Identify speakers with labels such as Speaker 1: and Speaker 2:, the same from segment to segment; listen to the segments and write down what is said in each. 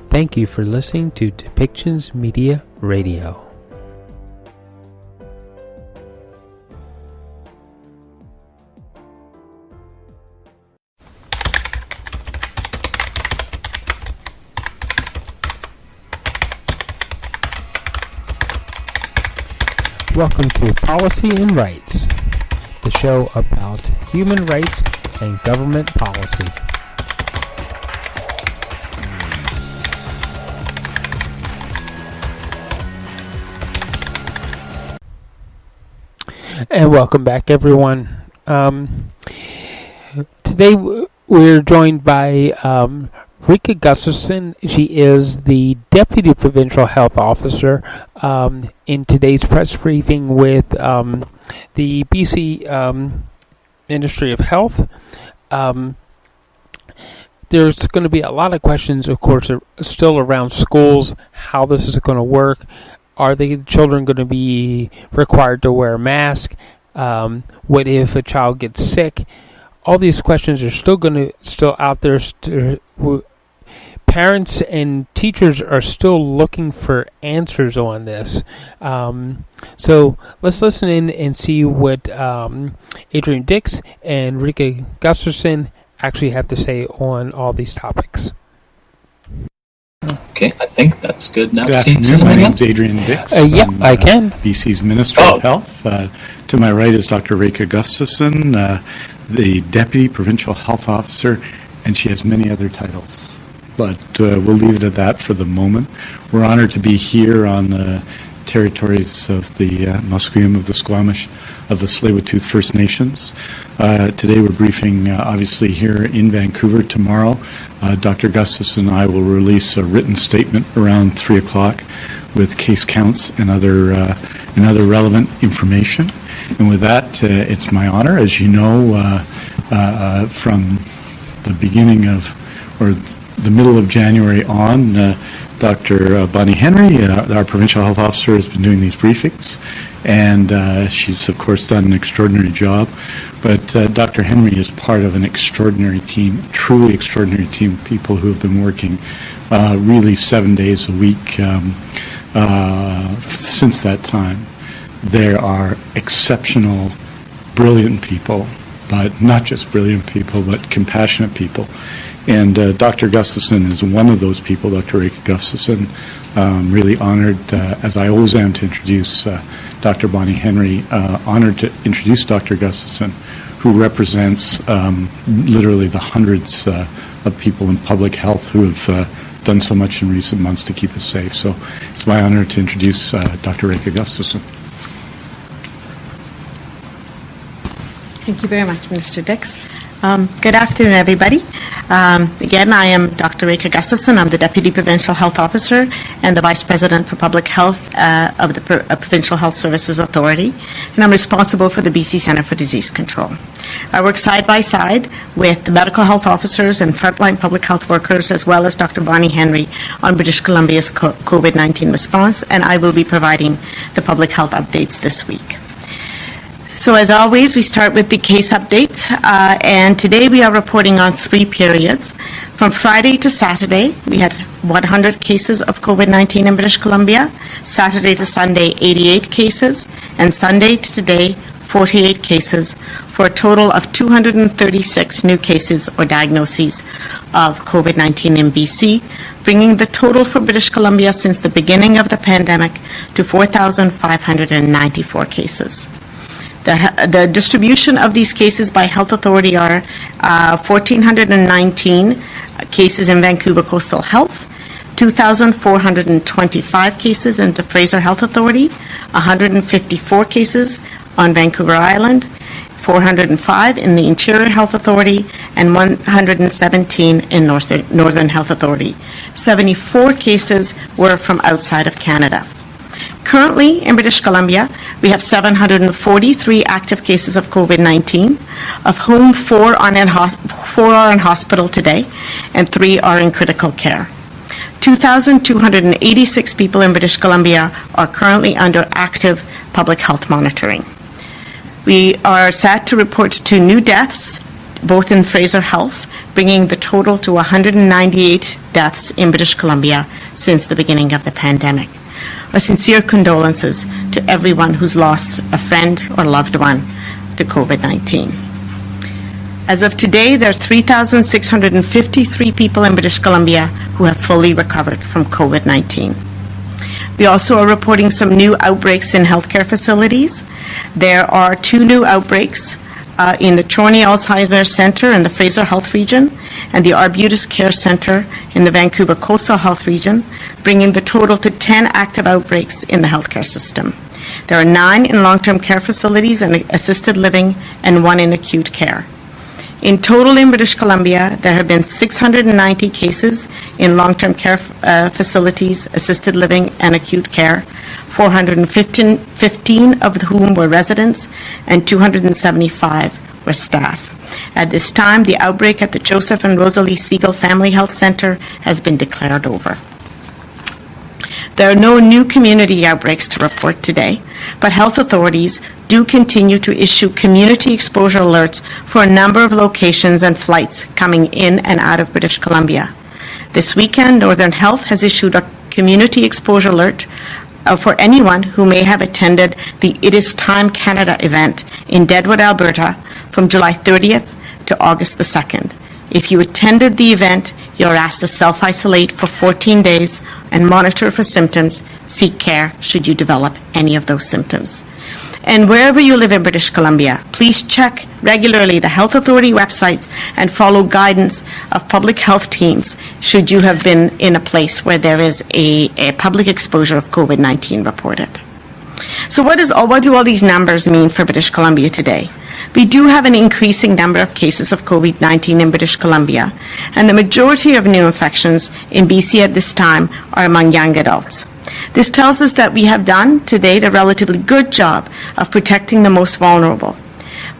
Speaker 1: Thank you for listening to Depictions Media Radio. Welcome to Policy and Rights, the show about human rights and government policy. And welcome back, everyone. Today we're joined by Réka Gustafson. She is the Deputy Provincial Health Officer in today's press briefing with the BC Ministry of Health. There's going to be a lot of questions, of course, still around schools, how this is going to work. Are the children going to be required to wear a mask? What if a child gets sick? All these questions are still out there. Parents and teachers are still looking for answers on this. So let's listen in and see what Adrian Dix and Réka Gustafson actually have to say on all these topics.
Speaker 2: Okay, I think that's good now.
Speaker 3: Good afternoon. My name is Adrian Dix.
Speaker 1: I can.
Speaker 3: BC's Minister of Health. To my right is Dr. Réka Gustafson, the Deputy Provincial Health Officer, and she has many other titles. But we'll leave it at that for the moment. We're honored to be here on the territories of the Musqueam, of the Squamish, of the Tsleil-Waututh First Nations. Today we're briefing, obviously, here in Vancouver. Tomorrow, Dr. Gustafson and I will release a written statement around 3 o'clock with case counts and other relevant information. And with that, it's my honor, as you know, from the beginning of, or the middle of January on, Dr. Bonnie Henry, our Provincial Health Officer, has been doing these briefings, and she's, of course, done an extraordinary job. But Dr. Henry is part of an extraordinary team, truly extraordinary team of people who have been working really 7 days a week since that time. There are exceptional, brilliant people, but not just brilliant people, but compassionate people. And Dr. Gustafson is one of those people, Dr. Réka Gustafson. Really honored, as I always am, to introduce Dr. Bonnie Henry. Honored to introduce Dr. Gustafson, who represents literally the hundreds of people in public health who have done so much in recent months to keep us safe. So it's my honor to introduce Dr. Réka Gustafson.
Speaker 4: Thank you very much, Minister Dix. Good afternoon, everybody. Again, I am Dr. Réka Gustafson. I'm the Deputy Provincial Health Officer and the Vice President for Public Health of the Provincial Health Services Authority, and I'm responsible for the BC Centre for Disease Control. I work side by side with the medical health officers and frontline public health workers, as well as Dr. Bonnie Henry, on British Columbia's COVID-19 response, and I will be providing the public health updates this week. So as always, we start with the case updates, and today we are reporting on 3 periods. From Friday to Saturday, we had 100 cases of COVID-19 in British Columbia, Saturday to Sunday, 88 cases, and Sunday to today, 48 cases, for a total of 236 new cases or diagnoses of COVID-19 in BC, bringing the total for British Columbia since the beginning of the pandemic to 4,594 cases. The distribution of these cases by health authority are 1,419 cases in Vancouver Coastal Health, 2,425 cases in the Fraser Health Authority, 154 cases on Vancouver Island, 405 in the Interior Health Authority, and 117 in Northern Health Authority. 74 cases were from outside of Canada. Currently, in British Columbia, we have 743 active cases of COVID-19, of whom 4 are in hospital today, and 3 are in critical care. 2,286 people in British Columbia are currently under active public health monitoring. We are set to report 2 new deaths both in Fraser Health, bringing the total to 198 deaths in British Columbia since the beginning of the pandemic. Our sincere condolences to everyone who's lost a friend or loved one to COVID-19. As of today, there are 3,653 people in British Columbia who have fully recovered from COVID-19. We also are reporting some new outbreaks in healthcare facilities. There are 2 new outbreaks in the Chorney Alzheimer's Centre in the Fraser Health Region and the Arbutus Care Centre in the Vancouver Coastal Health Region, bringing the total to 10 active outbreaks in the healthcare system. There are 9 in long-term care facilities and assisted living and 1 in acute care. In total in British Columbia, there have been 690 cases in long-term care facilities, assisted living, and acute care, 415 of whom were residents, and 275 were staff. At this time, the outbreak at the Joseph and Rosalie Siegel Family Health Centre has been declared over. There are no new community outbreaks to report today, but health authorities do continue to issue community exposure alerts for a number of locations and flights coming in and out of British Columbia. This weekend, Northern Health has issued a community exposure alert for anyone who may have attended the It Is Time Canada event in Deadwood, Alberta from July 30th to August the 2nd. If you attended the event, you're asked to self-isolate for 14 days and monitor for symptoms. Seek care should you develop any of those symptoms. And wherever you live in British Columbia, please check regularly the health authority websites and follow guidance of public health teams should you have been in a place where there is a public exposure of COVID-19 reported. So what do all these numbers mean for British Columbia today? We do have an increasing number of cases of COVID-19 in British Columbia, and the majority of new infections in BC at this time are among young adults. This tells us that we have done, to date, a relatively good job of protecting the most vulnerable.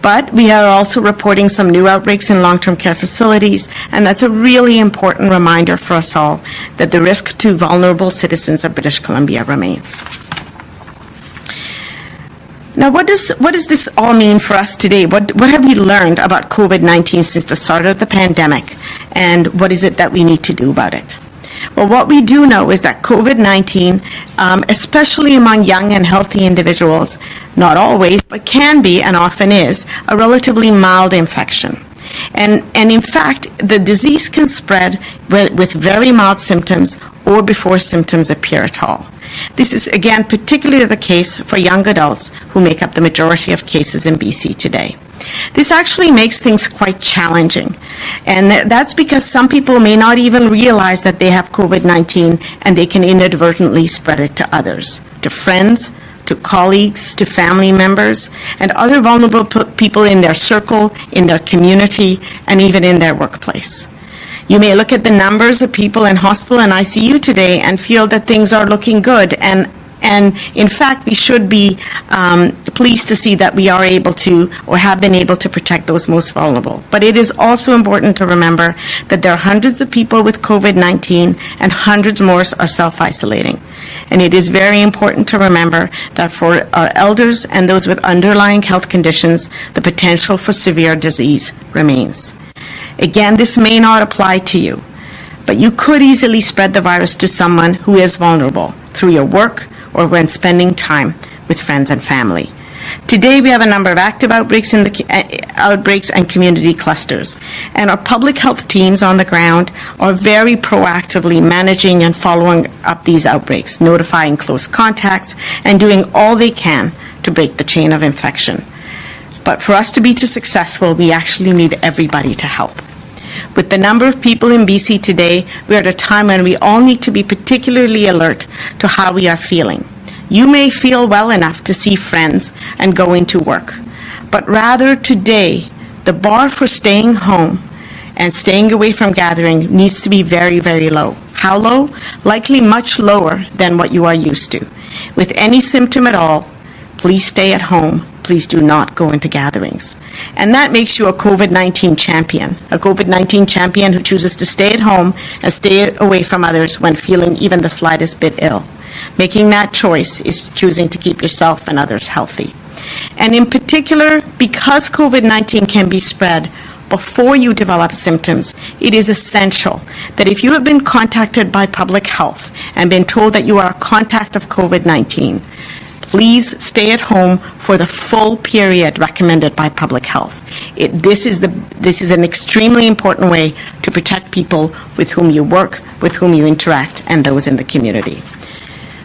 Speaker 4: But we are also reporting some new outbreaks in long-term care facilities, and that's a really important reminder for us all that the risk to vulnerable citizens of British Columbia remains. Now, what does this all mean for us today? What have we learned about COVID-19 since the start of the pandemic, and what is it that we need to do about it? Well, what we do know is that COVID-19, especially among young and healthy individuals, not always, but can be and often is, a relatively mild infection. And in fact, the disease can spread with very mild symptoms or before symptoms appear at all. This is, again, particularly the case for young adults who make up the majority of cases in BC today. This actually makes things quite challenging, and that's because some people may not even realize that they have COVID-19 and they can inadvertently spread it to others, to friends, to colleagues, to family members, and other vulnerable people in their circle, in their community, and even in their workplace. You may look at the numbers of people in hospital and ICU today and feel that things are looking good, and in fact, we should be pleased to see that we are able to, or have been able to, protect those most vulnerable. But it is also important to remember that there are hundreds of people with COVID-19 and hundreds more are self-isolating. And it is very important to remember that for our elders and those with underlying health conditions, the potential for severe disease remains. Again, this may not apply to you, but you could easily spread the virus to someone who is vulnerable through your work or when spending time with friends and family. Today, we have a number of active outbreaks and community clusters, and our public health teams on the ground are very proactively managing and following up these outbreaks, notifying close contacts, and doing all they can to break the chain of infection. But for us to be successful, we actually need everybody to help. With the number of people in BC today, we're at a time when we all need to be particularly alert to how we are feeling. You may feel well enough to see friends and go into work, but rather today, the bar for staying home and staying away from gathering needs to be very, very low. How low? Likely much lower than what you are used to. With any symptom at all, please stay at home. Please do not go into gatherings. And that makes you a COVID-19 champion who chooses to stay at home and stay away from others when feeling even the slightest bit ill. Making that choice is choosing to keep yourself and others healthy. And in particular, because COVID-19 can be spread before you develop symptoms, it is essential that if you have been contacted by public health and been told that you are a contact of COVID-19, please stay at home for the full period recommended by public health. This is an extremely important way to protect people with whom you work, with whom you interact, and those in the community.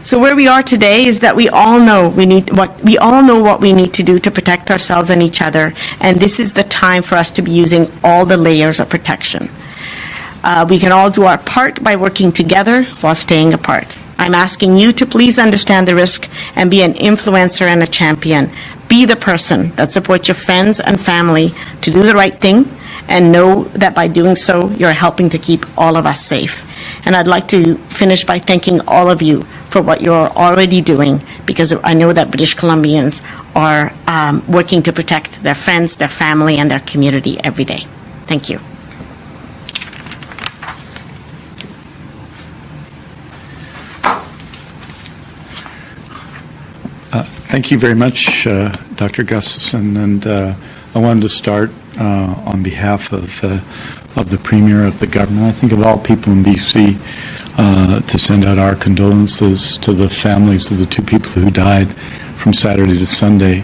Speaker 4: So where we are today is that we all know what we need to do to protect ourselves and each other, and this is the time for us to be using all the layers of protection. We can all do our part by working together while staying apart. I'm asking you to please understand the risk and be an influencer and a champion. Be the person that supports your friends and family to do the right thing, and know that by doing so, you're helping to keep all of us safe. And I'd like to finish by thanking all of you for what you're already doing, because I know that British Columbians are working to protect their friends, their family, and their community every day. Thank you.
Speaker 3: Thank you very much, Dr. Gustafson, and I wanted to start on behalf of the Premier of the government. I think of all people in BC to send out our condolences to the families of the two people who died from Saturday to Sunday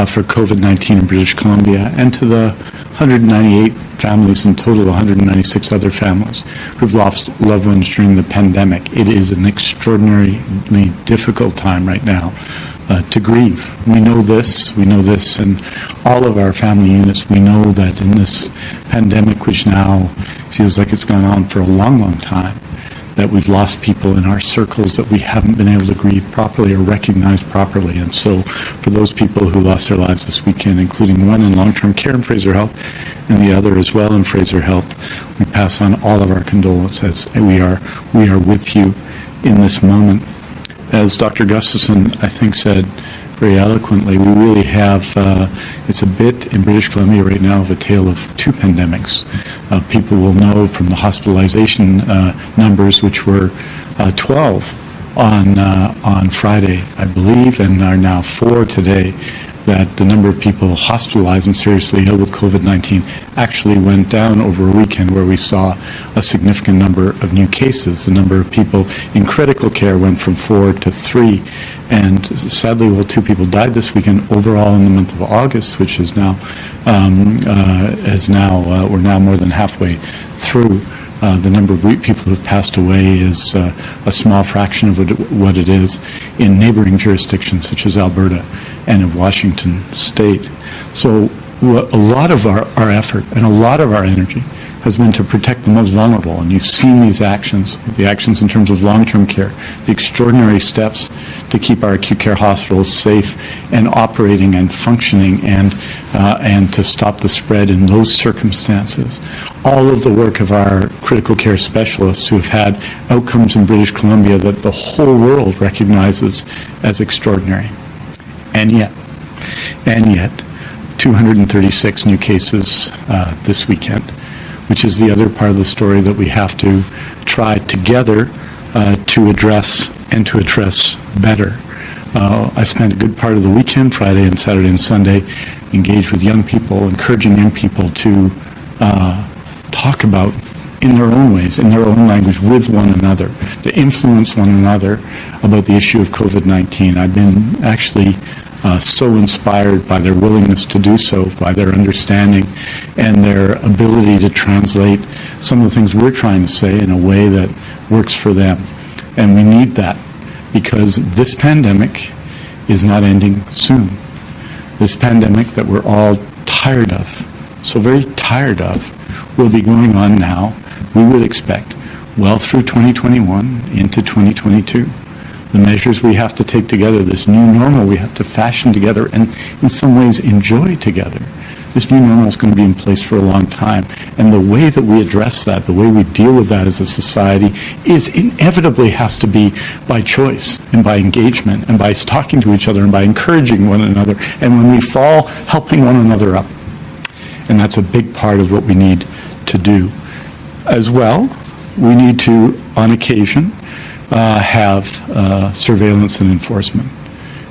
Speaker 3: for COVID-19 in British Columbia, and to the 198 families in total, 196 other families who've lost loved ones during the pandemic. It is an extraordinarily difficult time right now to grieve. We know this in all of our family units. We know that in this pandemic, which now feels like it's gone on for a long, long time, that we've lost people in our circles that we haven't been able to grieve properly or recognize properly. And so for those people who lost their lives this weekend, including one in long-term care in Fraser Health and the other as well in Fraser Health, we pass on all of our condolences. And we are with you in this moment. As Dr. Gustafson, I think, said very eloquently, we really have, it's a bit in British Columbia right now of a tale of two pandemics. People will know from the hospitalization numbers, which were 12 on Friday, I believe, and are now 4 today, that the number of people hospitalized and seriously ill with COVID-19 actually went down over a weekend, where we saw a significant number of new cases. The number of people in critical care went from 4 to 3. And sadly, 2 people died this weekend. Overall, in the month of August, which is now, we're now more than halfway through. The number of people who have passed away is a small fraction of what it is in neighboring jurisdictions such as Alberta and in Washington State. So a lot of our effort and a lot of our energy has been to protect the most vulnerable. And you've seen these actions, the actions in terms of long-term care, the extraordinary steps to keep our acute care hospitals safe and operating and functioning, and to stop the spread in those circumstances. All of the work of our critical care specialists who have had outcomes in British Columbia that the whole world recognizes as extraordinary. And yet, 236 new cases this weekend, which is the other part of the story that we have to try together to address and to address better. I spent a good part of the weekend, Friday and Saturday and Sunday, engaged with young people, encouraging young people to talk about, in their own ways, in their own language, with one another, to influence one another about the issue of COVID-19. I've been actually so inspired by their willingness to do so, by their understanding and their ability to translate some of the things we're trying to say in a way that works for them. And we need that, because this pandemic is not ending soon. This pandemic that we're all tired of, so very tired of, will be going on now, we would expect, well through 2021 into 2022. The measures we have to take together, this new normal we have to fashion together and in some ways enjoy together. This new normal is going to be in place for a long time. And the way that we address that, the way we deal with that as a society, is inevitably has to be by choice and by engagement and by talking to each other and by encouraging one another. And when we fall, helping one another up. And that's a big part of what we need to do. As well, we need to, on occasion, have surveillance and enforcement.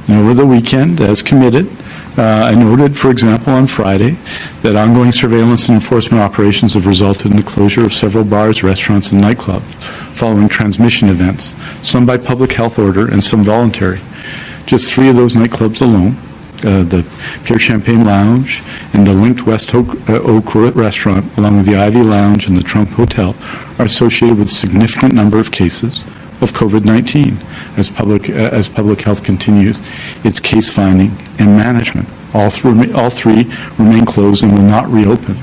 Speaker 3: And over the weekend, as committed, I noted, for example, on Friday, that ongoing surveillance and enforcement operations have resulted in the closure of several bars, restaurants, and nightclubs following transmission events, some by public health order and some voluntary. Just 3 of those nightclubs alone, the Pierre Champagne Lounge and the linked West Oak Restaurant, along with the Ivy Lounge and the Trump Hotel, are associated with a significant number of cases of COVID-19 as public health continues its case finding and management. All three remain closed and will not reopen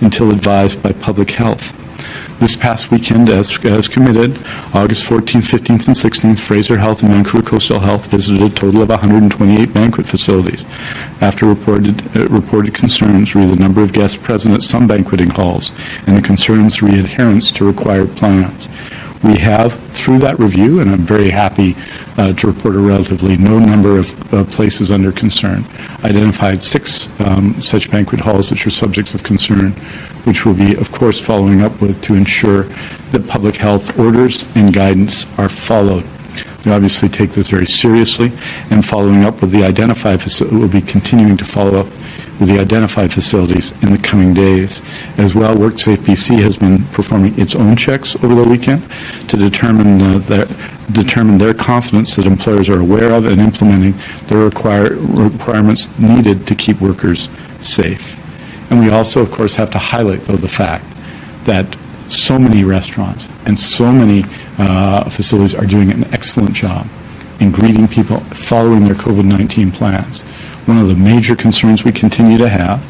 Speaker 3: until advised by public health. This past weekend, as committed, August 14th, 15th, and 16th, Fraser Health and Vancouver Coastal Health visited a total of 128 banquet facilities after reported concerns re the number of guests present at some banqueting halls and the concerns re adherence to required plans. We have, through that review, and I'm very happy to report a relatively low number of places under concern, identified 6 such banquet halls which are subjects of concern, which we'll be, of course, following up with to ensure that public health orders and guidance are followed. We obviously take this very seriously, and following up with the identified facilities, we'll be continuing to follow up with the identified facilities in the coming days. As well, WorkSafe BC has been performing its own checks over the weekend to determine their confidence that employers are aware of and implementing the requirements needed to keep workers safe. And we also, of course, have to highlight, though, the fact that so many restaurants and so many facilities are doing an excellent job in greeting people, following their COVID-19 plans. One of the major concerns we continue to have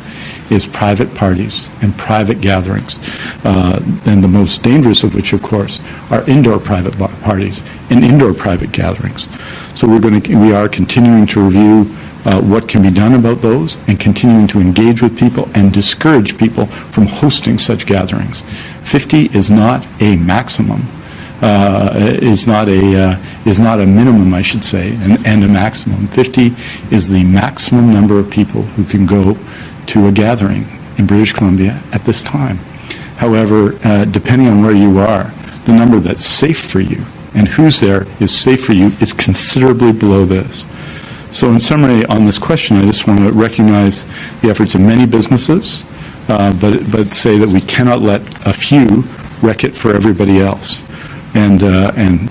Speaker 3: is private parties and private gatherings, and the most dangerous of which, of course, are indoor private parties and indoor private gatherings. So we are continuing to review what can be done about those and continuing to engage with people and discourage people from hosting such gatherings. 50 is not a maximum. Is not a minimum, I should say, and a maximum. 50 is the maximum number of people who can go to a gathering in British Columbia at this time. However, depending on where you are, the number that's safe for you and who's there is safe for you is considerably below this. So in summary on this question, I just want to recognize the efforts of many businesses, but say that we cannot let a few wreck it for everybody else. And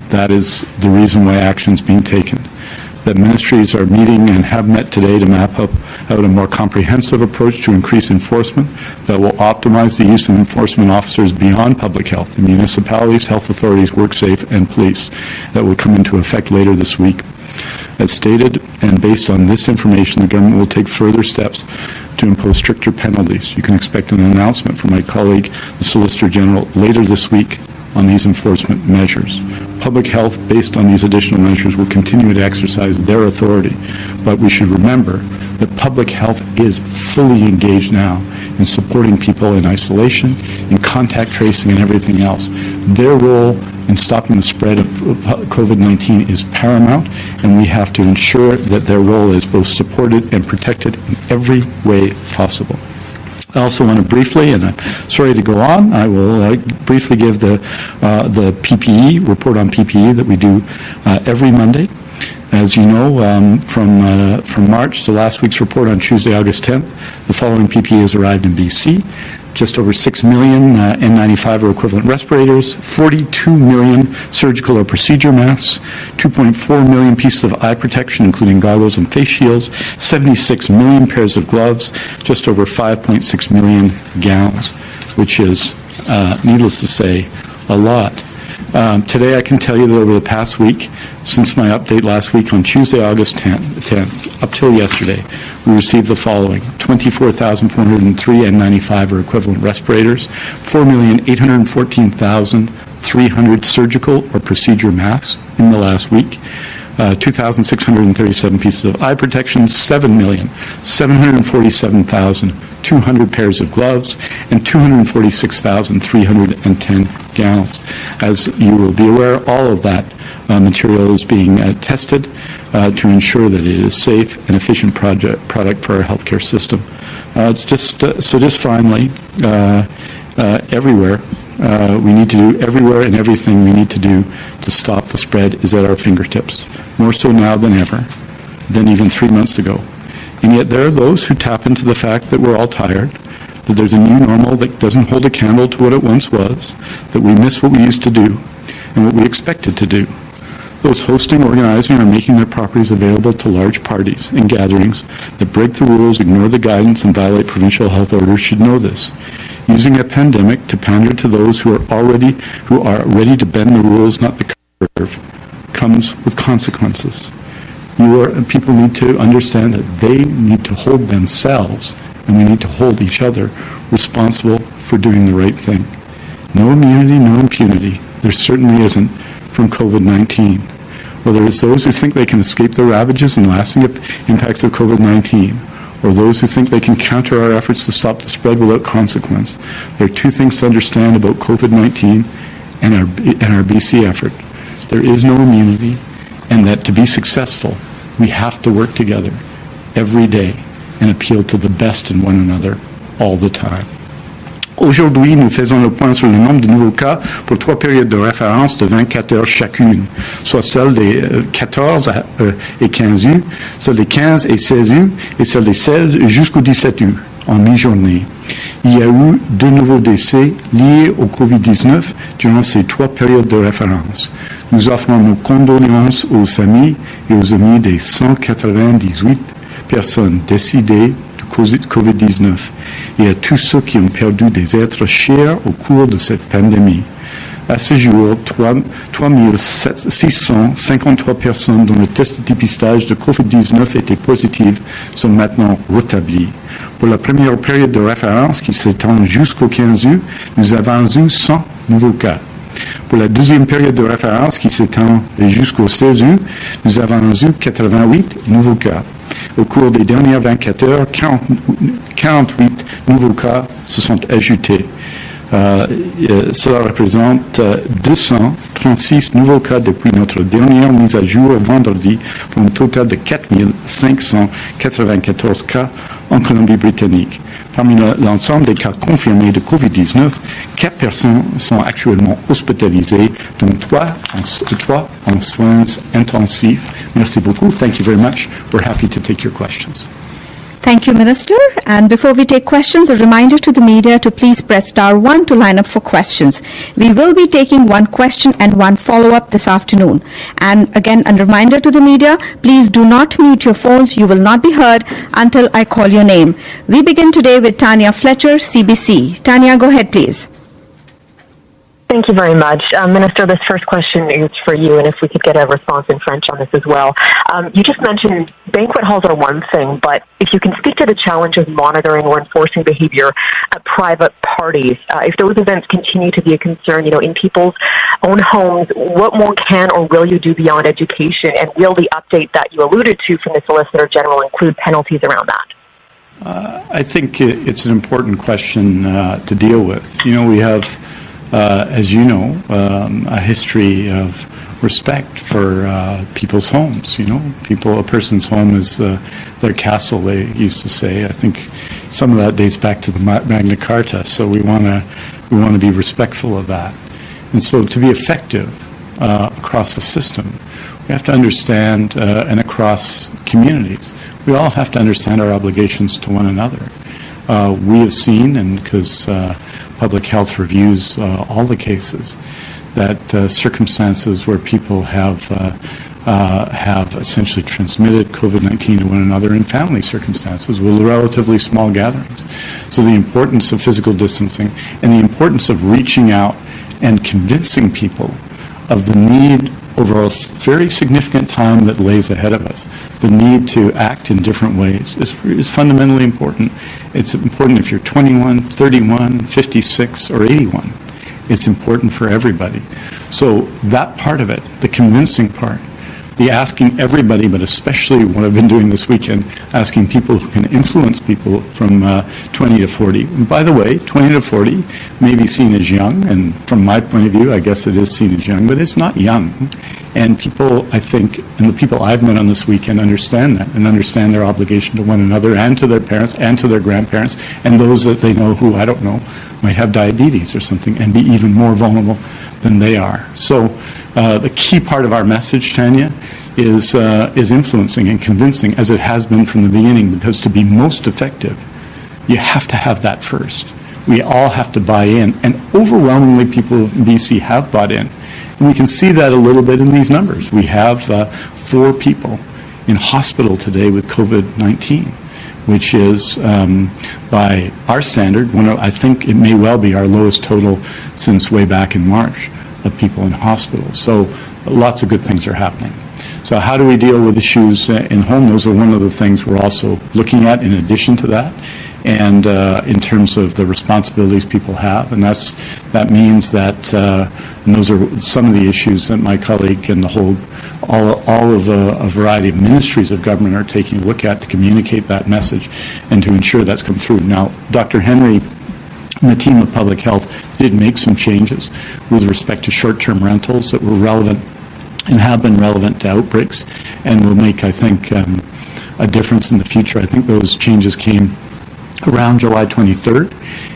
Speaker 3: that is the reason why action is being taken. That ministries are meeting and have met today to map out a more comprehensive approach to increase enforcement that will optimize the use of enforcement officers beyond public health, the municipalities, health authorities, WorkSafe, and police, that will come into effect later this week. As stated, and based on this information, the government will take further steps to impose stricter penalties. You can expect an announcement from my colleague, the Solicitor General, later this week on these enforcement measures. Public health, based on these additional measures, will continue to exercise their authority, but we should remember that public health is fully engaged now in supporting people in isolation, in contact tracing, and everything else. Their role in stopping the spread of COVID-19 is paramount, and we have to ensure that their role is both supported and protected in every way possible. I also want to briefly, and I'm sorry to go on, I will briefly give the PPE, report on PPE that we do every Monday. As you know, from March to last week's report on Tuesday, August 10th, the following PPE has arrived in BC. Just over 6 million N95 or equivalent respirators, 42 million surgical or procedure masks, 2.4 million pieces of eye protection, including goggles and face shields, 76 million pairs of gloves, just over 5.6 million gowns, which is, needless to say, a lot. Today I can tell you that over the past week, since my update last week on Tuesday, August 10th, up till yesterday, we received the following: 24,403 N95 or equivalent respirators, 4,814,300 surgical or procedure masks in the last week, 2,637 pieces of eye protection, 7,747,200 pairs of gloves, and 246,310 gowns. As you will be aware, all of that material is being tested to ensure that it is safe and efficient product for our healthcare system. Just finally, everywhere we need to do, everywhere and everything we need to do to stop the spread is at our fingertips, more so now than ever, than even 3 months ago. And yet there are those who tap into the fact that we're all tired, that there's a new normal that doesn't hold a candle to what it once was, that we miss what we used to do and what we expected to do. Those hosting, organizing, or making their properties available to large parties and gatherings that break the rules, ignore the guidance, and violate provincial health orders should know this. Using a pandemic to pander to those who are ready to bend the rules, not the curve, comes with consequences. People need to understand that they need to hold themselves, and we need to hold each other responsible for doing the right thing. No immunity, no impunity. There certainly isn't from COVID-19. Whether it's those who think they can escape the ravages and lasting impacts of COVID-19, or those who think they can counter our efforts to stop the spread without consequence, there are two things to understand about COVID-19 and our BC effort. There is no immunity, and that to be successful, we have to work together every day and appeal to the best in one another all the time. Aujourd'hui, nous faisons le point sur le nombre de nouveaux cas pour 3 périodes de référence de 24 heures chacune, soit celle des 14 et 15 août, celle des 15 et 16 août et celle des 16 jusqu'au 17 août, en mi-journée. Il y a eu 2 nouveaux décès liés au COVID-19 durant ces 3 périodes de référence. Nous offrons nos condoléances aux familles et aux amis des 198 personnes décédées COVID-19 et à tous ceux qui ont perdu des êtres chers au cours de cette pandémie. À ce jour, 3653 personnes dont le test de dépistage de COVID-19 était positif sont maintenant rétablies. Pour la première période de référence qui s'étend jusqu'au 15 août, nous avons eu 100 nouveaux cas. Pour la deuxième période de référence qui s'étend jusqu'au 16 août, nous avons eu 88 nouveaux cas. Au cours des dernières 24 heures, 48 nouveaux cas se sont ajoutés. Cela représente 236 nouveaux cas depuis notre dernière mise à jour vendredi, pour un total de 4594 cas en Colombie-Britannique. Parmi l'ensemble des cas confirmés de COVID-19, 4 personnes sont actuellement hospitalisées, dont 3 en soins intensifs. Merci beaucoup. Thank you very much. We're happy to take your questions.
Speaker 2: Thank you, Minister. And before we take questions, a reminder to the media to please press *1 to line up for questions. We will be taking 1 question and 1 follow-up this afternoon. And again, a reminder to the media, please do not mute your phones. You will not be heard until I call your name. We begin today with Tanya Fletcher, CBC. Tanya, go ahead, please.
Speaker 5: Thank you very much. Minister, this first question is for you, and if we could get a response in French on this as well. You just mentioned banquet halls are one thing, but if you can speak to the challenge of monitoring or enforcing behavior at private parties, if those events continue to be a concern, in people's own homes, what more can or will you do beyond education, and will the update that you alluded to from the Solicitor General include penalties around that?
Speaker 3: I think it's an important question to deal with. We have as you know, a history of respect for people's homes. A person's home is their castle, they used to say. I think some of that dates back to the Magna Carta, so we want to be respectful of that. And so to be effective across the system, we have to understand, and across communities, we all have to understand our obligations to one another. We have seen, and because public health reviews all the cases, that circumstances where people have essentially transmitted COVID-19 to one another in family circumstances with relatively small gatherings. So the importance of physical distancing and the importance of reaching out and convincing people of the need over a very significant time that lays ahead of us, the need to act in different ways is fundamentally important. It's important if you're 21, 31, 56, or 81. It's important for everybody. So that part of it, the convincing part, the asking everybody, but especially what I've been doing this weekend, asking people who can influence people from 20 to 40. And by the way, 20 to 40 may be seen as young, and from my point of view, I guess it is seen as young, but it's not young. And people, I think, and the people I've met on this weekend understand that and understand their obligation to one another and to their parents and to their grandparents and those that they know who, I don't know, might have diabetes or something and be even more vulnerable than they are. So the key part of our message, Tanya, is influencing and convincing, as it has been from the beginning, because to be most effective, you have to have that first. We all have to buy in, and overwhelmingly people in BC have bought in. And we can see that a little bit in these numbers. We have 4 people in hospital today with COVID-19, which is, by our standard, I think it may well be our lowest total since way back in March of people in hospital. So lots of good things are happening. So how do we deal with issues in home? Those are one of the things we're also looking at in addition to that, and in terms of the responsibilities people have. And that means that, and those are some of the issues that my colleague and all of a variety of ministries of government are taking a look at to communicate that message and to ensure that's come through. Now, Dr. Henry and the team of public health did make some changes with respect to short-term rentals that were relevant and have been relevant to outbreaks and will make, I think, a difference in the future. I think those changes came around July 23rd,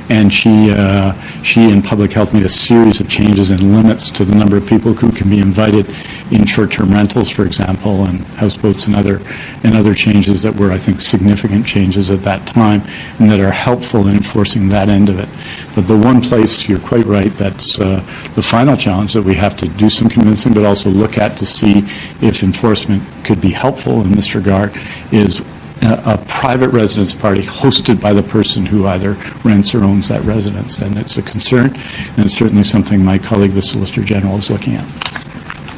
Speaker 3: and she in public health made a series of changes and limits to the number of people who can be invited in short-term rentals, for example, and houseboats and other changes that were, I think, significant changes at that time and that are helpful in enforcing that end of it. But the one place, you're quite right, that's the final challenge that we have to do some convincing but also look at to see if enforcement could be helpful in this regard is a private residence party hosted by the person who either rents or owns that residence. And it's a concern, and it's certainly something my colleague, the Solicitor General, is looking at.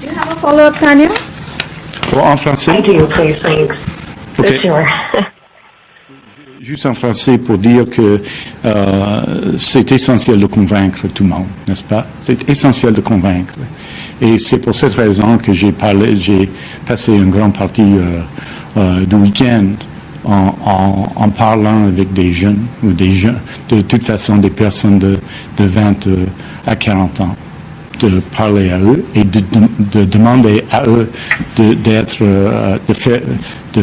Speaker 2: Do you have a follow-up, Tanya?
Speaker 3: En français?
Speaker 5: I do, please, thanks.
Speaker 3: Okay.
Speaker 5: Sure.
Speaker 3: Juste en français pour dire que c'est essentiel de convaincre tout le monde, n'est-ce pas? C'est essentiel de convaincre. Et c'est pour cette raison que j'ai passé une grande partie du week-end en parlant avec des jeunes, ou de toute façon des personnes de 20 à 40 ans, de parler à eux et de demander à eux de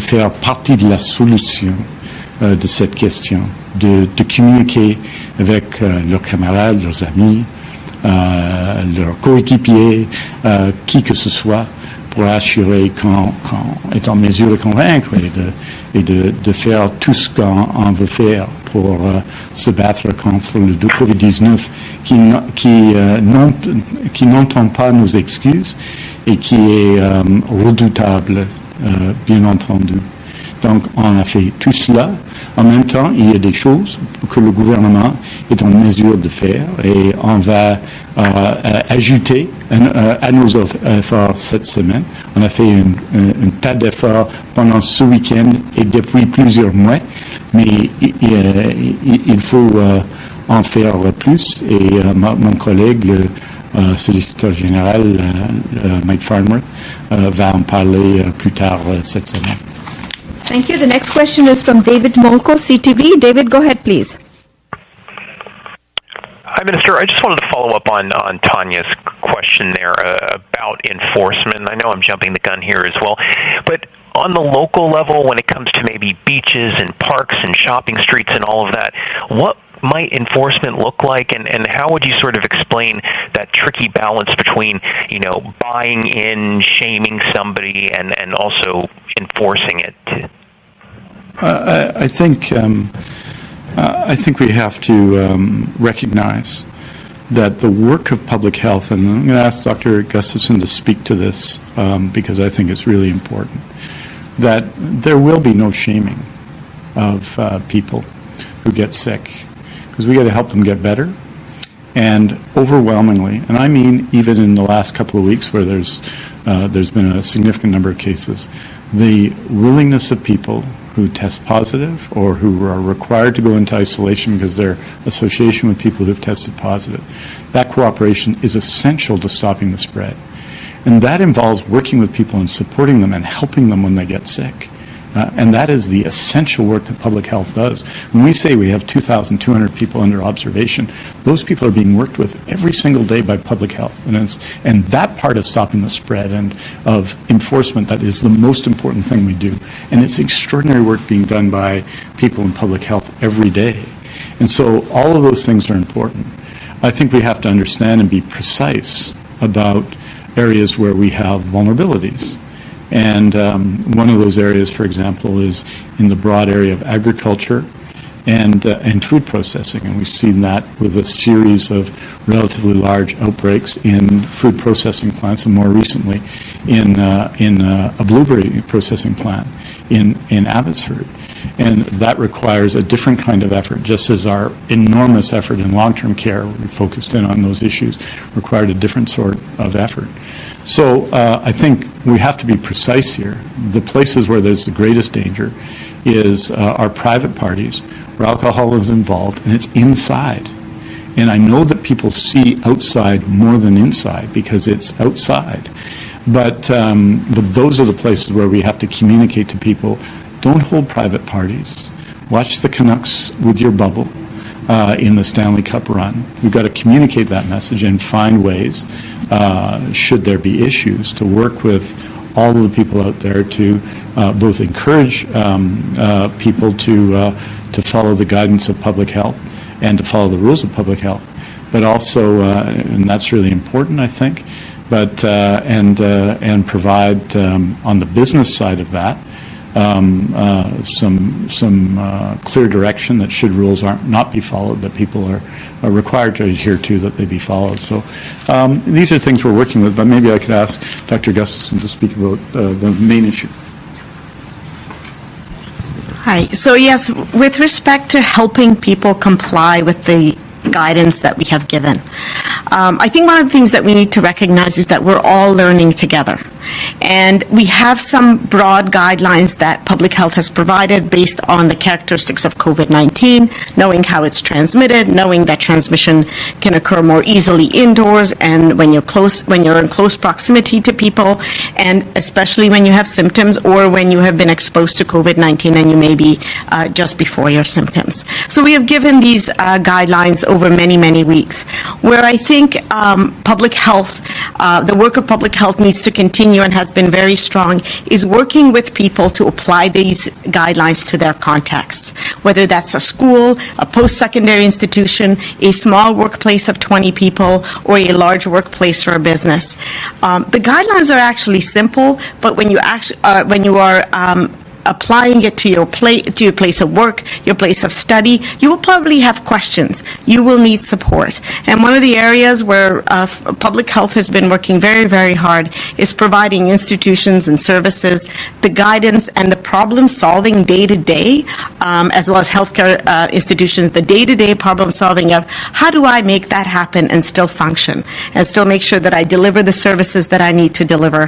Speaker 3: faire partie de la solution de cette question, de communiquer avec leurs camarades, leurs amis, leurs coéquipiers, qui que ce soit, pour assurer qu'on est en mesure de convaincre et de faire tout ce qu'on veut faire pour se battre contre le Covid-19 qui n'entend pas nos excuses et qui est redoutable, bien entendu. Donc, on a fait tout cela. En même temps, il y a des choses que le gouvernement est en mesure de faire et on va ajouter à nos efforts cette semaine. On a fait un tas d'efforts pendant ce week-end et depuis plusieurs mois, mais il faut en faire plus. Et mon collègue, le solliciteur général, Mike Farmer, va en parler plus tard cette semaine.
Speaker 2: Thank you. The next question is from David Molko, CTV. David, go ahead, please.
Speaker 6: Hi, Minister. I just wanted to follow up on Tanya's question there about enforcement. I know I'm jumping the gun here as well, but on the local level, when it comes to maybe beaches and parks and shopping streets and all of that, what might enforcement look like, and how would you sort of explain that tricky balance between, buying in, shaming somebody, and also enforcing it?
Speaker 3: I think we have to recognize that the work of public health, and I'm going to ask Dr. Gustafson to speak to this because I think it's really important, that there will be no shaming of people who get sick, because we got to help them get better. And overwhelmingly, and I mean even in the last couple of weeks where there's been a significant number of cases, the willingness of people who test positive or who are required to go into isolation because their association with people who have tested positive, that cooperation is essential to stopping the spread. And that involves working with people and supporting them and helping them when they get sick. And that is the essential work that public health does. When we say we have 2,200 people under observation, those people are being worked with every single day by public health. And that part of stopping the spread and of enforcement, that is the most important thing we do. And it's extraordinary work being done by people in public health every day. And so all of those things are important. I think we have to understand and be precise about areas where we have vulnerabilities. And one of those areas, for example, is in the broad area of agriculture and food processing. And we've seen that with a series of relatively large outbreaks in food processing plants, and more recently in a blueberry processing plant in Abbotsford. And that requires a different kind of effort, just as our enormous effort in long-term care, we focused in on those issues, required a different sort of effort. So I think we have to be precise here. The places where there's the greatest danger is our private parties where alcohol is involved, and it's inside. And I know that people see outside more than inside because it's outside. But those are the places where we have to communicate to people. Don't hold private parties. Watch the Canucks with your bubble in the Stanley Cup run. We've got to communicate that message and find ways, should there be issues, to work with all of the people out there to both encourage people to follow the guidance of public health and to follow the rules of public health, but also, and that's really important, I think, but and provide on the business side of that some clear direction that should rules not be followed, that people are required to adhere to, that they be followed. So these are things we're working with, but maybe I could ask Dr. Gustafson to speak about the main issue.
Speaker 4: Hi. So yes, with respect to helping people comply with the guidance that we have given, I think one of the things that we need to recognize is that we're all learning together. And we have some broad guidelines that public health has provided based on the characteristics of COVID-19, knowing how it's transmitted, knowing that transmission can occur more easily indoors and when you're in close proximity to people, and especially when you have symptoms or when you have been exposed to COVID-19 and you may be just before your symptoms. So we have given these guidelines over many, many weeks, where I think public health, the work of public health needs to continue and has been very strong, is working with people to apply these guidelines to their contexts, whether that's a school, a post-secondary institution, a small workplace of 20 people, or a large workplace or a business. The guidelines are actually simple, but when you are applying it to your place of work, your place of study, you will probably have questions. You will need support. And one of the areas where public health has been working very, very hard is providing institutions and services the guidance and the problem solving day to day, as well as healthcare institutions, the day-to-day problem solving of how do I make that happen and still function and still make sure that I deliver the services that I need to deliver,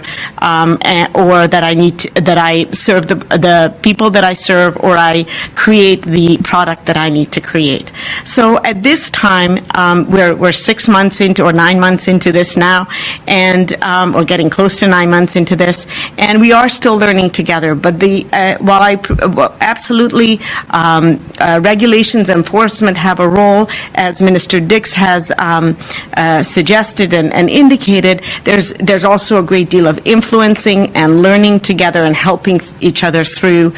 Speaker 4: or that I serve the people that I serve, or I create the product that I need to create. So at this time, we're 6 months into, or 9 months into this now, and or getting close to 9 months into this, and we are still learning together. But absolutely, regulations and enforcement have a role, as Minister Dix has suggested and indicated. There's also a great deal of influencing and learning together and helping each other through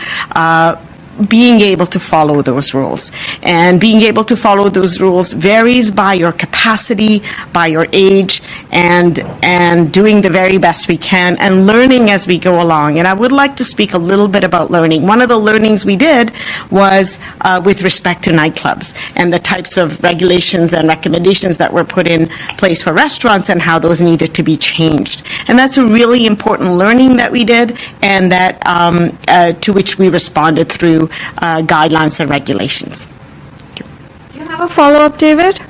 Speaker 4: being able to follow those rules. And being able to follow those rules varies by your capacity, by your age, and doing the very best we can and learning as we go along. And I would like to speak a little bit about learning. One of the learnings we did was with respect to nightclubs and the types of regulations and recommendations that were put in place for restaurants and how those needed to be changed. And that's a really important learning that we did, and that to which we responded through guidelines and regulations.
Speaker 2: Do you have a follow-up, David?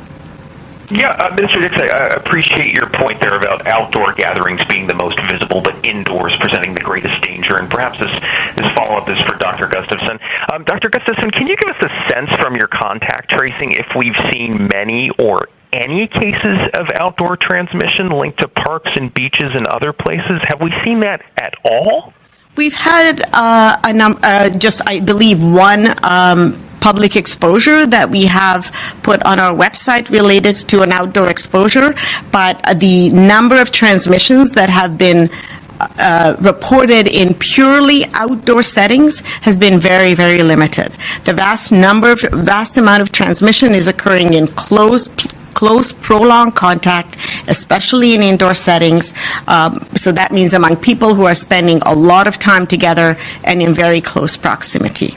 Speaker 6: Yeah, Mr. Dix, I appreciate your point there about outdoor gatherings being the most visible, but indoors presenting the greatest danger. And perhaps this follow-up is for Dr. Gustafson. Dr. Gustafson, can you give us a sense from your contact tracing if we've seen many or any cases of outdoor transmission linked to parks and beaches and other places? Have we seen that at all?
Speaker 4: We've had I believe, one public exposure that we have put on our website related to an outdoor exposure, but the number of transmissions that have been reported in purely outdoor settings has been very, very limited. The vast amount of transmission is occurring in close, prolonged contact, especially in indoor settings. So that means among people who are spending a lot of time together and in very close proximity.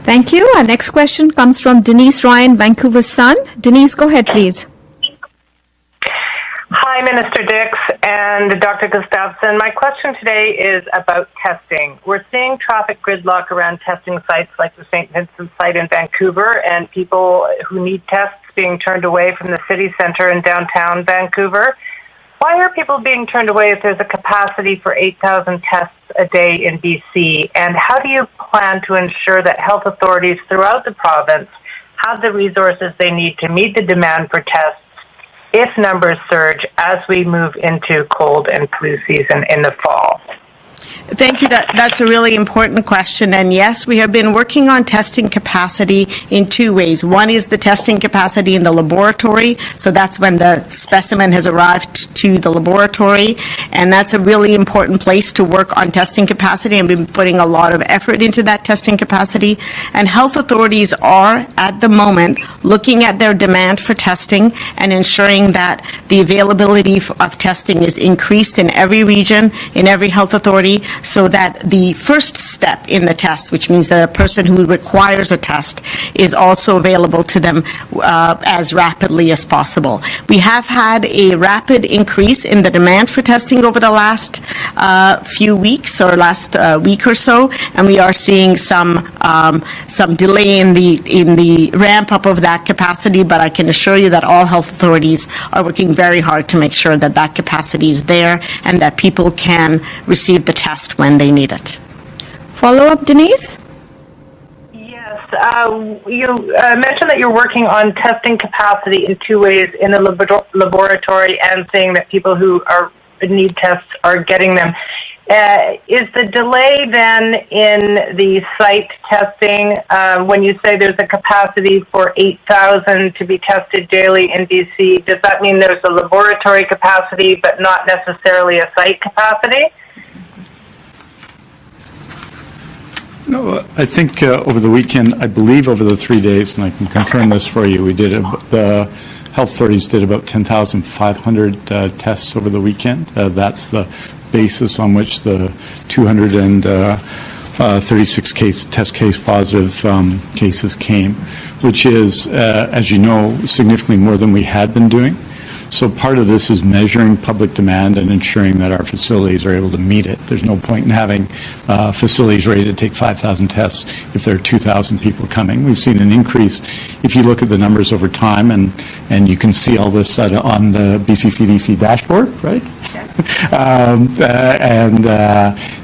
Speaker 2: Thank you. Our next question comes from Denise Ryan, Vancouver Sun. Denise, go ahead, please.
Speaker 7: Hi, Minister Dix and Dr. Gustafson. My question today is about testing. We're seeing traffic gridlock around testing sites like the St. Vincent site in Vancouver, and people who need tests being turned away from the city centre in downtown Vancouver. Why are people being turned away if there's a capacity for 8,000 tests a day in BC? And how do you plan to ensure that health authorities throughout the province have the resources they need to meet the demand for tests if numbers surge as we move into cold and flu season in the fall?
Speaker 4: Thank you. That's a really important question. And yes, we have been working on testing capacity in two ways. One is the testing capacity in the laboratory. So that's when the specimen has arrived to the laboratory. And that's a really important place to work on testing capacity. And we've been putting a lot of effort into that testing capacity. And health authorities are, at the moment, looking at their demand for testing and ensuring that the availability of testing is increased in every region, in every health authority, so that the first step in the test, which means that a person who requires a test, is also available to them as rapidly as possible. We have had a rapid increase in the demand for testing over the last few weeks or last week or so, and we are seeing some delay in the ramp up of that capacity, but I can assure you that all health authorities are working very hard to make sure that that capacity is there and that people can receive the test when they need it.
Speaker 2: Follow-up, Denise?
Speaker 7: Yes. You mentioned that you're working on testing capacity in two ways, in the laboratory and saying that people who need tests are getting them. Is the delay then in the site testing, when you say there's a capacity for 8,000 to be tested daily in BC, does that mean there's a laboratory capacity but not necessarily a site capacity?
Speaker 3: No, I think over the weekend, I believe over the 3 days, and I can confirm this for you, the health authorities did about 10,500 tests over the weekend. That's the basis on which the 236 test case positive cases came, which is, as you know, significantly more than we had been doing. So part of this is measuring public demand and ensuring that our facilities are able to meet it. There's no point in having facilities ready to take 5,000 tests if there are 2,000 people coming. We've seen an increase. If you look at the numbers over time, and you can see all this on the BCCDC dashboard, right? Yes.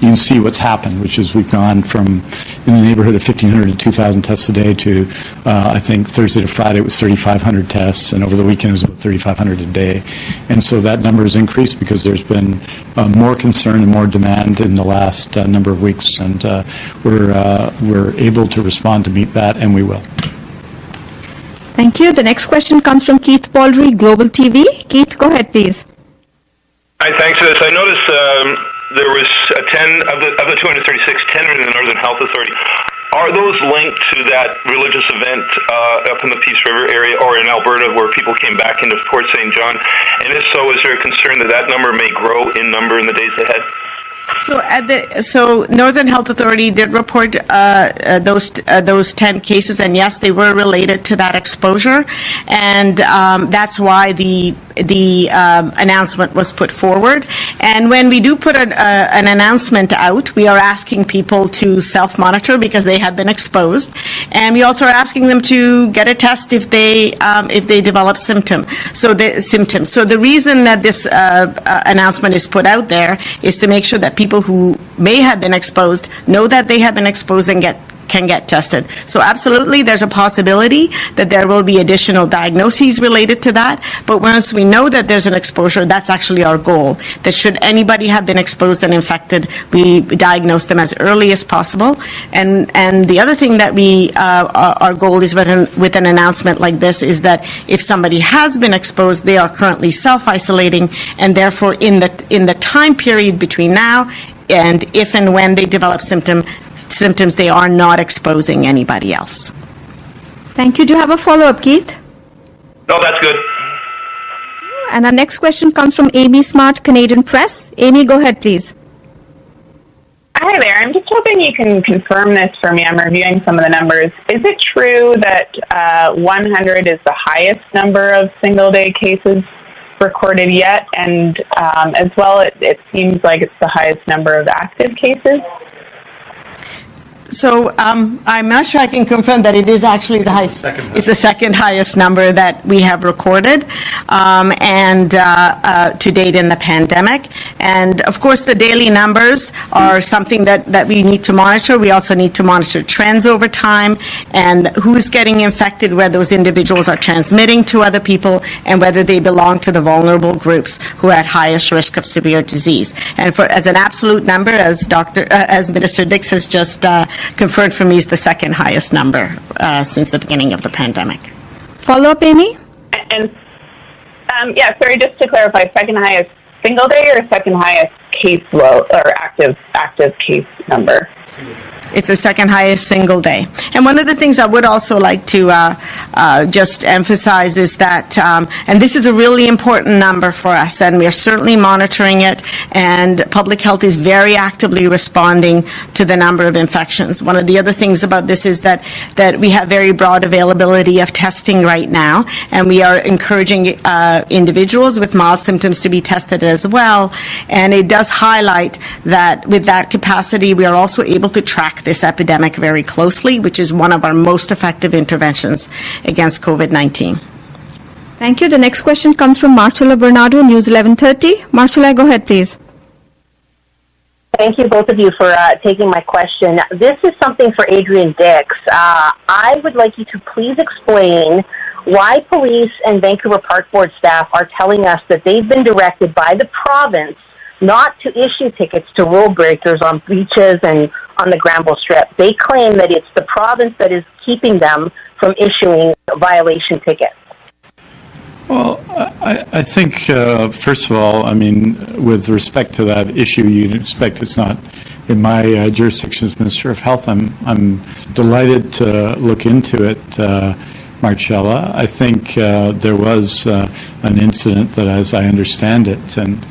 Speaker 3: You can see what's happened, which is we've gone from in the neighborhood of 1,500 to 2,000 tests a day to, I think, Thursday to Friday it was 3,500 tests, and over the weekend it was about 3,500 a day. And so that number has increased because there's been more concern and more demand in the last number of weeks, and we're able to respond to meet that, and we will.
Speaker 2: Thank you. The next question comes from Keith Baldry, Global TV. Keith, go ahead, please.
Speaker 8: Hi, thanks for this. I noticed there was 10 of the 236, 10 in the Northern Health Authority. Are those linked to that religious event up in the Peace River area or in Alberta where people came back into Port St. John? And if so, is there a concern that that number may grow in number in the days ahead?
Speaker 4: So Northern Health Authority did report those 10 cases, and yes, they were related to that exposure, and that's why the announcement was put forward. And when we do put an announcement out, we are asking people to self-monitor because they have been exposed, and we also are asking them to get a test if they develop symptoms. So the reason that this announcement is put out there is to make sure that people who may have been exposed know that they have been exposed and get can get tested. So absolutely, there's a possibility that there will be additional diagnoses related to that. But once we know that there's an exposure, that's actually our goal. That should anybody have been exposed and infected, we diagnose them as early as possible. And the other thing that our goal is with an announcement like this is that if somebody has been exposed, they are currently self-isolating, and therefore in the time period between now and if and when they develop symptoms, they are not exposing anybody else.
Speaker 2: Thank you. Do you have a follow-up, Keith?
Speaker 8: No, that's good.
Speaker 2: And our next question comes from Amy Smart, Canadian Press. Amy, go ahead, please.
Speaker 9: Hi there. I'm just hoping you can confirm this for me. I'm reviewing some of the numbers. Is it true that 100 is the highest number of single-day cases recorded yet? And as well, it seems like it's the highest number of active cases.
Speaker 4: So I'm not sure I can confirm that it is actually the highest. It's the second highest number that we have recorded, and to date in the pandemic. And of course, the daily numbers are something that we need to monitor. We also need to monitor trends over time and who's getting infected, where those individuals are transmitting to other people, and whether they belong to the vulnerable groups who are at highest risk of severe disease. And as an absolute number, as Minister Dix has just confirmed for me, is the second highest number since the beginning of the pandemic.
Speaker 2: Follow-up, Amy?
Speaker 9: And sorry, just to clarify, second highest single day or second highest case load or active case number?
Speaker 4: It's the second highest single day. And one of the things I would also like to just emphasize is that, and this is a really important number for us, and we are certainly monitoring it, and public health is very actively responding to the number of infections. One of the other things about this is that we have very broad availability of testing right now, and we are encouraging individuals with mild symptoms to be tested as well. And it does highlight that with that capacity, we are also able to track this epidemic very closely, which is one of our most effective interventions against COVID-19.
Speaker 2: Thank you. The next question comes from Marcella Bernardo, News 1130. Marcella, go ahead, please.
Speaker 10: Thank you, both of you, for taking my question. This is something for Adrian Dix. I would like you to please explain why police and Vancouver Park Board staff are telling us that they've been directed by the province not to issue tickets to rule breakers on beaches and on the Granville Strip. They claim that it's the province that is keeping them from issuing violation tickets.
Speaker 3: Well, I think, first of all, I mean, with respect to that issue, you'd expect it's not in my jurisdiction as Minister of Health. I'm delighted to look into it, Marcella. I think there was an incident that, as I understand it, and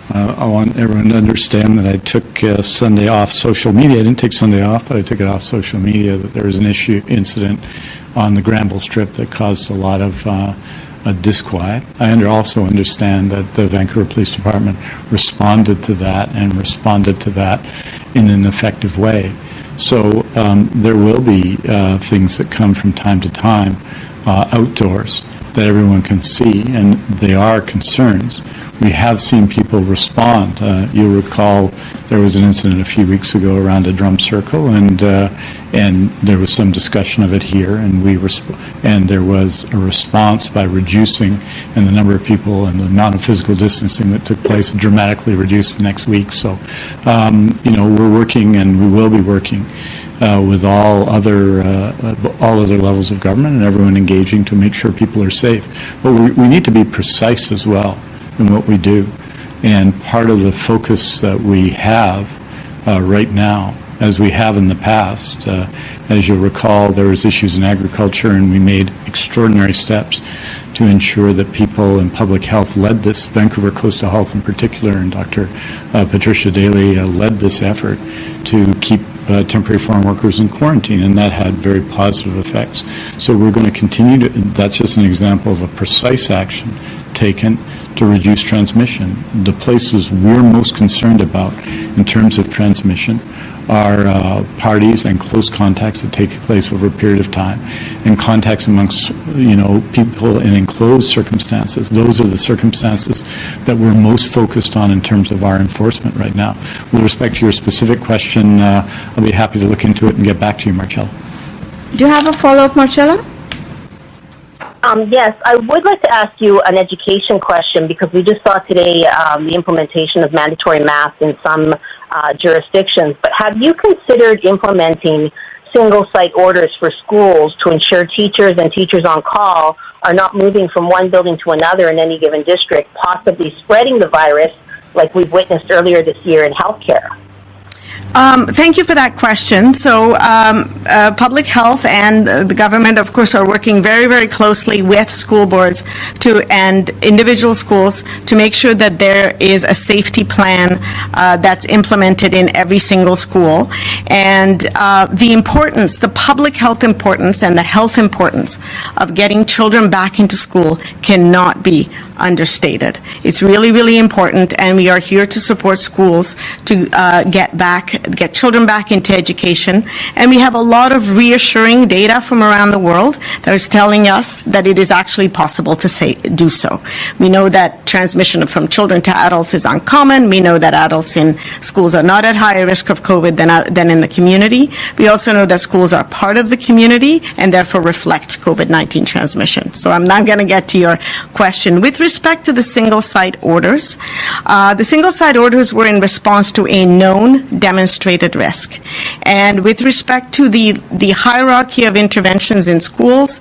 Speaker 3: I want everyone to understand that I took Sunday off social media. I didn't take Sunday off, but I took it off social media, that there was an incident on the Granville Strip that caused a lot of disquiet. I also understand that the Vancouver Police Department responded to that in an effective way. So there will be things that come from time to time outdoors that everyone can see, and they are concerns. We have seen people respond. You'll recall there was an incident a few weeks ago around a drum circle, and there was some discussion of it here, and there was a response by reducing, and the number of people and the amount of physical distancing that took place dramatically reduced the next week. So, we're working, and we will be working with all other levels of government and everyone engaging to make sure people are safe. But we need to be precise as well in what we do. And part of the focus that we have right now, as we have in the past, as you'll recall, there was issues in agriculture, and we made extraordinary steps to ensure that people in public health led this. Vancouver Coastal Health in particular, and Dr. Patricia Daly led this effort to keep temporary farm workers in quarantine, and that had very positive effects. So we're going to continue to, that's just an example of a precise action taken to reduce transmission. The places we're most concerned about in terms of transmission are parties and close contacts that take place over a period of time, and contacts amongst people in enclosed circumstances. Those are the circumstances that we're most focused on in terms of our enforcement right now. With respect to your specific question, I'll be happy to look into it and get back to you, Marcella.
Speaker 2: Do you have a follow-up, Marcella?
Speaker 10: Yes, I would like to ask you an education question, because we just saw today the implementation of mandatory masks in some jurisdictions. But have you considered implementing single-site orders for schools to ensure teachers and teachers on call are not moving from one building to another in any given district, possibly spreading the virus like we've witnessed earlier this year in healthcare?
Speaker 4: Thank you for that question. So public health and the government, of course, are working very, very closely with school boards and individual schools to make sure that there is a safety plan that's implemented in every single school. And the public health importance and the health importance of getting children back into school cannot be understated. It's really, really important, and we are here to support schools to get children back into education. And we have a lot of reassuring data from around the world that is telling us that it is actually possible to do so. We know that transmission from children to adults is uncommon. We know that adults in schools are not at higher risk of COVID than in the community. We also know that schools are part of the community and therefore reflect COVID-19 transmission. So I'm now going to get to your question. With respect to the single-site orders, the single-site orders were in response to a known demonstrated risk. And with respect to the hierarchy of interventions in schools,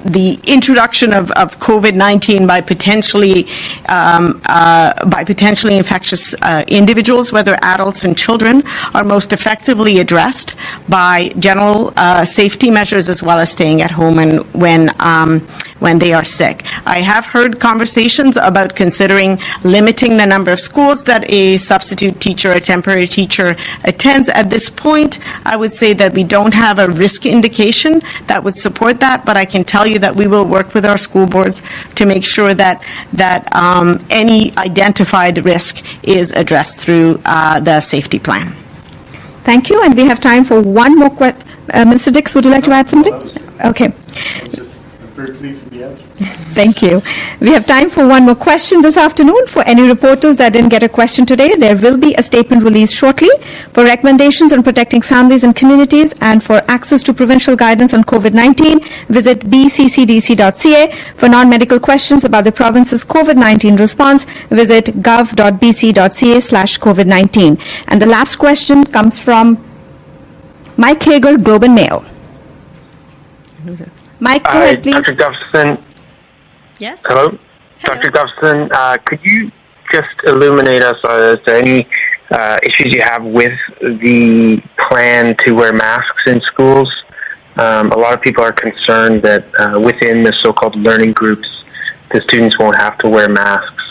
Speaker 4: the introduction of COVID-19 by potentially infectious individuals, whether adults and children, are most effectively addressed by general safety measures as well as staying at home when they are sick. I have heard conversations about considering limiting the number of schools that a substitute teacher, a temporary teacher attends. At this point, I would say that we don't have a risk indication that would support that, but I can tell you that we will work with our school boards to make sure that any identified risk is addressed through the safety plan.
Speaker 2: Thank you, and we have time for one more question. Mr. Dix, would you like to add something? Okay.
Speaker 3: Very pleased with the answer.
Speaker 2: Thank you. We have time for one more question this afternoon. For any reporters that didn't get a question today, there will be a statement released shortly. For recommendations on protecting families and communities and for access to provincial guidance on COVID-19, visit bccdc.ca. For non-medical questions about the province's COVID-19 response, visit gov.bc.ca/COVID-19. And the last question comes from Mike Hager, Globe and Mail. Mike, go ahead, please.
Speaker 11: Dr. Gustafson.
Speaker 4: Yes?
Speaker 11: Hello? Dr. Gustafson, could you just illuminate us as to any issues you have with the plan to wear masks in schools? A lot of people are concerned that within the so-called learning groups, the students won't have to wear masks.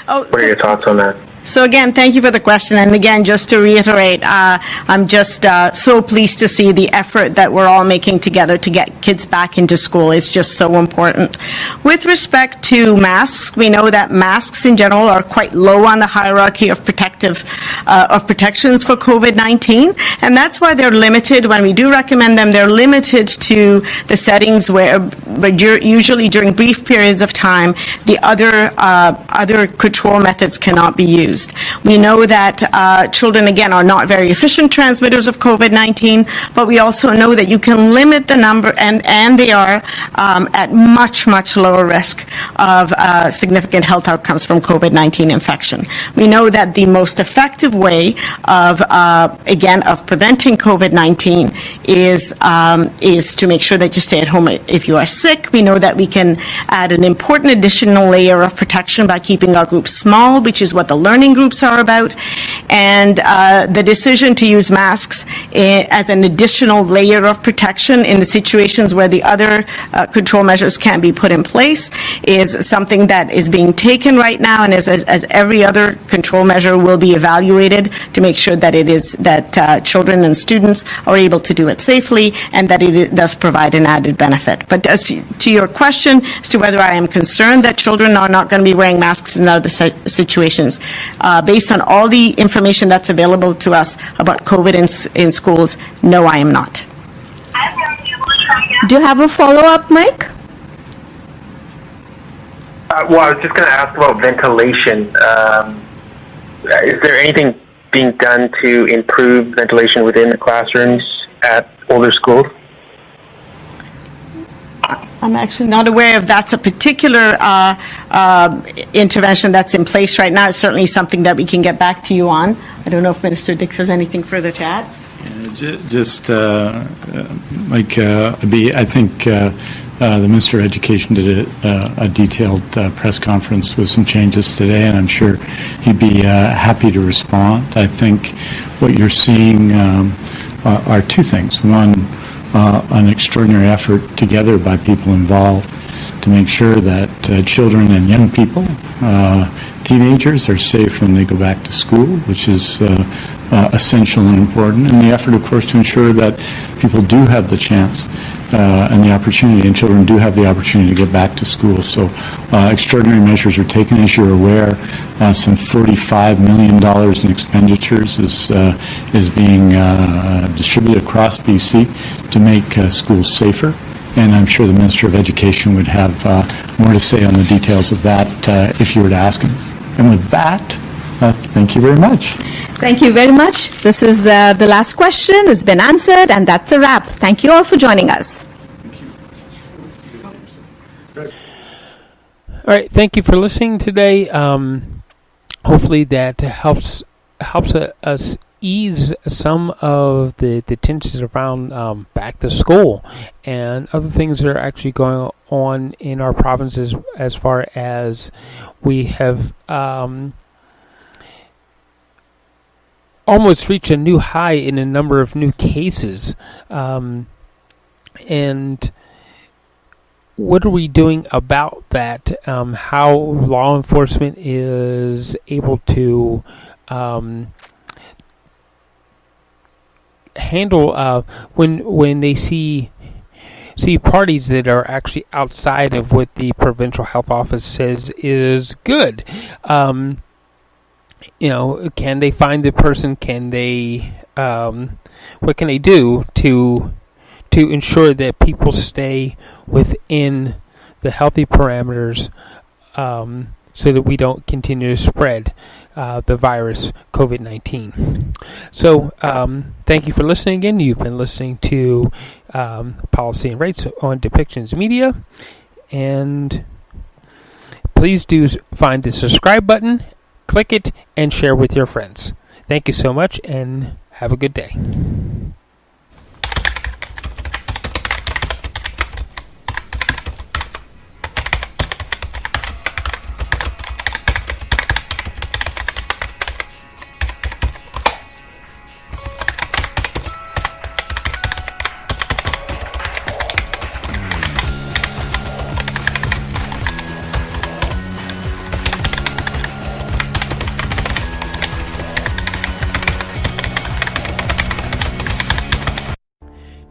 Speaker 11: What are your thoughts on that?
Speaker 4: So again, thank you for the question. And again, just to reiterate, I'm just so pleased to see the effort that we're all making together to get kids back into school. It's just so important. With respect to masks, we know that masks in general are quite low on the hierarchy of protections for COVID-19, and that's why they're limited. When we do recommend them, they're limited to the settings where usually during brief periods of time, the other control methods cannot be used. We know that children, again, are not very efficient transmitters of COVID-19, but we also know that you can limit the number, and they are at much, much lower risk of significant health outcomes from COVID-19 infection. We know that the most effective way of preventing COVID-19 is to make sure that you stay at home if you are sick. We know that we can add an important additional layer of protection by keeping our groups small, which is what the learning groups are about, and the decision to use masks as an additional layer of protection in the situations where the other control measures can be put in place is something that is being taken right now, and as every other control measure will be evaluated to make sure that children and students are able to do it safely and that it does provide an added benefit. But as to your question as to whether I am concerned that children are not going to be wearing masks in other situations, based on all the information that's available to us about COVID in schools, no, I am not.
Speaker 2: Do you have a follow-up, Mike?
Speaker 11: Well, I was just going to ask about ventilation. Is there anything being done to improve ventilation within the classrooms at older schools?
Speaker 4: I'm actually not aware if that's a particular intervention that's in place right now. It's certainly something that we can get back to you on. I don't know if Minister Dix has anything further to add.
Speaker 3: Just, Mike, I think the Minister of Education did a detailed press conference with some changes today, and I'm sure he'd be happy to respond. I think what you're seeing are two things. One, an extraordinary effort together by people involved to make sure that children and young people, teenagers, are safe when they go back to school, which is essential and important. And the effort, of course, to ensure that people do have the chance and the opportunity, and children do have the opportunity to get back to school. So extraordinary measures are taken. As you're aware, some $45 million in expenditures is being distributed across BC to make schools safer. And I'm sure the Minister of Education would have more to say on the details of that if you were to ask him. And with that, thank you very much.
Speaker 2: Thank you very much. This is the last question. It's been answered, and that's a wrap. Thank you all for joining us.
Speaker 1: All right, thank you for listening today. Hopefully that helps us ease some of the tensions around back to school and other things that are actually going on in our provinces, as far as we have almost reached a new high in a number of new cases. And what are we doing about that? How law enforcement is able to handle when they see parties that are actually outside of what the provincial health office says is good. Can they find the person? Can they what can they do to ensure that people stay within the healthy parameters, so that we don't continue to spread the virus, COVID-19. So thank you for listening again. You've been listening to Policy and Rights on Depictions Media. And please do find the subscribe button, click it, and share with your friends. Thank you so much, and have a good day.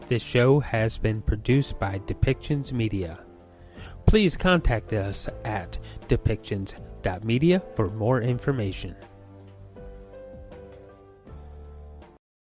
Speaker 1: This show has been produced by Depictions Media. Please contact us at depictions.media for more information.